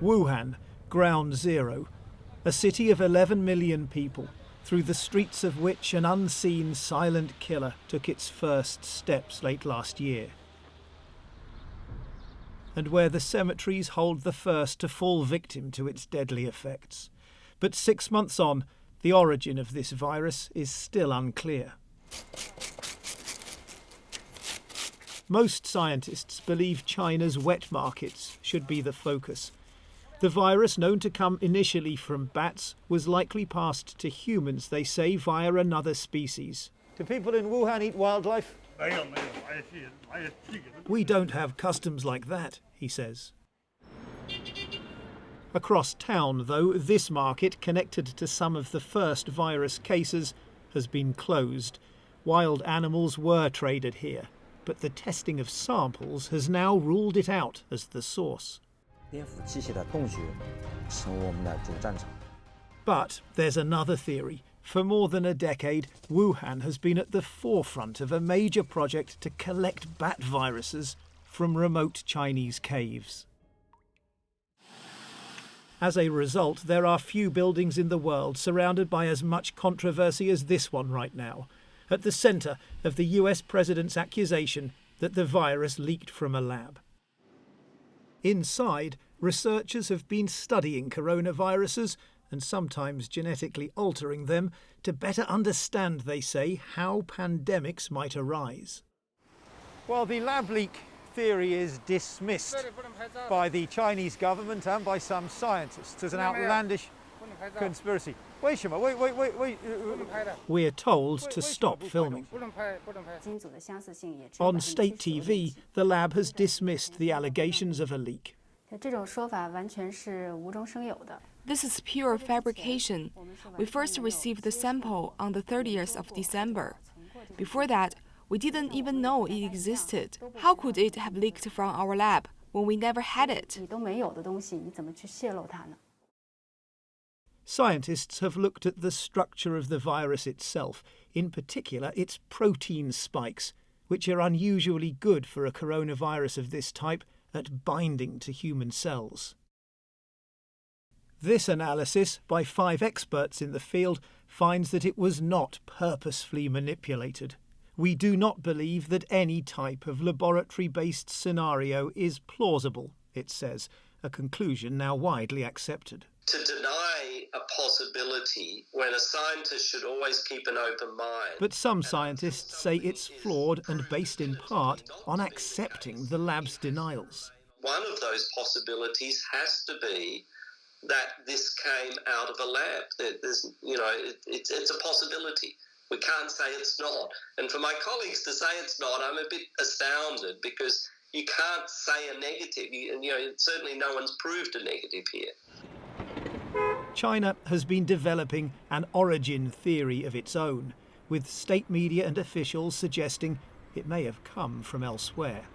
Wuhan, ground zero, a city of 11 million people, through the streets of which an unseen silent killer took its first steps late last year. And where the cemeteries hold the first to fall victim to its deadly effects. But 6 months on, the origin of this virus is still unclear. Most scientists believe China's wet markets should be the focus. The virus, known to come initially from bats, was likely passed to humans, they say, via another species. Do people in Wuhan eat wildlife? We don't have customs like that, he says. Across town, though, this market, connected to some of the first virus cases, has been closed. Wild animals were traded here, but the testing of samples has now ruled it out as the source. But there's another theory. For more than a decade, Wuhan has been at the forefront of a major project to collect bat viruses from remote Chinese caves. As a result, there are few buildings in the world surrounded by as much controversy as this one right now, at the centre of the US president's accusation that the virus leaked from a lab. Inside, researchers have been studying coronaviruses and sometimes genetically altering them to better understand, they say, how pandemics might arise. Well, the lab leak theory is dismissed by the Chinese government and by some scientists as an outlandish conspiracy. We're told to stop filming. On state TV, the lab has dismissed the allegations of a leak. This is pure fabrication. We first received the sample on the 30th of December. Before that, we didn't even know it existed. How could it have leaked from our lab when we never had it? Scientists have looked at the structure of the virus itself, in particular its protein spikes, which are unusually good for a coronavirus of this type at binding to human cells. This analysis, by 5 experts in the field, finds that it was not purposefully manipulated. We do not believe that any type of laboratory-based scenario is plausible, it says, a conclusion now widely accepted. To deny a possibility when a scientist should always keep an open mind. But some scientists say it's flawed and based in part on accepting the lab's denials. One of those possibilities has to be that this came out of a lab. There's, it's a possibility. We can't say it's not. And for my colleagues to say it's not, I'm a bit astounded because you can't say a negative. Certainly no one's proved a negative here. China has been developing an origin theory of its own, with state media and officials suggesting it may have come from elsewhere.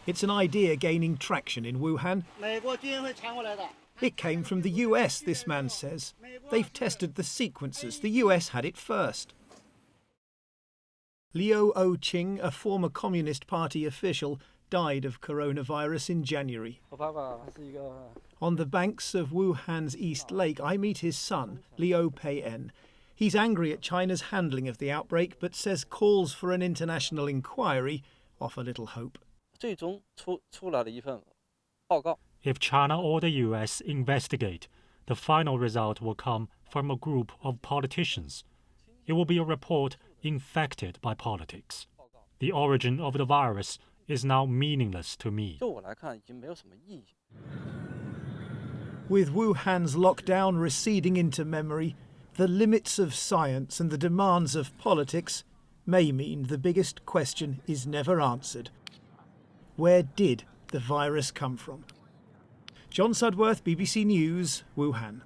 It's an idea gaining traction in Wuhan. It came from the US, this man says. They've tested the sequences. The US had it first. Liu Oqing, a former Communist Party official, died of coronavirus in January. On the banks of Wuhan's East Lake, I meet his son, Liu Pei-en. He's angry at China's handling of the outbreak, but says calls for an international inquiry offer little hope. If China or the US investigate, the final result will come from a group of politicians. It will be a report infected by politics. The origin of the virus is now meaningless to me. With Wuhan's lockdown receding into memory, the limits of science and the demands of politics may mean the biggest question is never answered. Where did the virus come from? John Sudworth, BBC News, Wuhan.